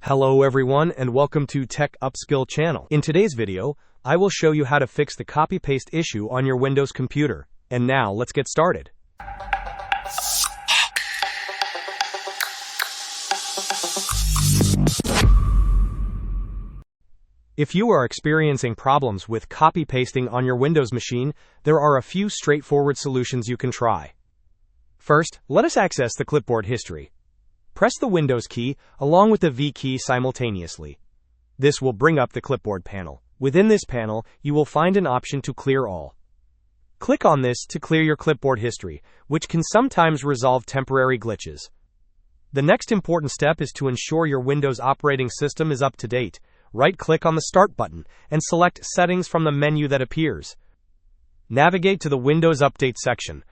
Hello everyone and welcome to Tech Upskill channel. In today's video, I will show you how to fix the copy-paste issue on your Windows computer. And now, let's get started. If you are experiencing problems with copy-pasting on your Windows machine, there are a few straightforward solutions you can try. First, let us access the clipboard history. Press the Windows key along with the V key simultaneously. This will bring up the clipboard panel. Within this panel, you will find an option to clear all. Click on this to clear your clipboard history, which can sometimes resolve temporary glitches. The next important step is to ensure your Windows operating system is up to date. Right-click on the Start button and select Settings from the menu that appears. Navigate to the Windows Update section.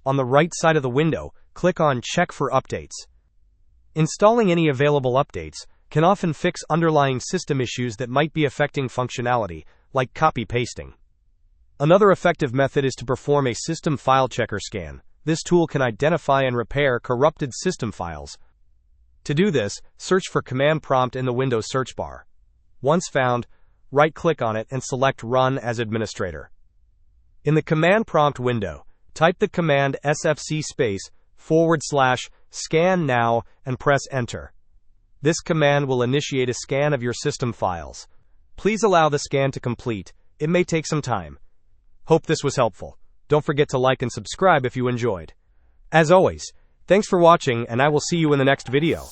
On the right side of the window, click on Check for Updates. Installing any available updates can often fix underlying system issues that might be affecting functionality, like copy-pasting. Another effective method is to perform a system file checker scan. This tool can identify and repair corrupted system files. To do this, search for Command Prompt in the Windows search bar. Once found, right-click on it and select Run as Administrator. In the Command Prompt window, type the command /scan and press Enter. This command will initiate a scan of your system files. Please allow the scan to complete. It may take some time. Hope this was helpful. Don't forget to like and subscribe if you enjoyed. As always, thanks for watching and I will see you in the next video.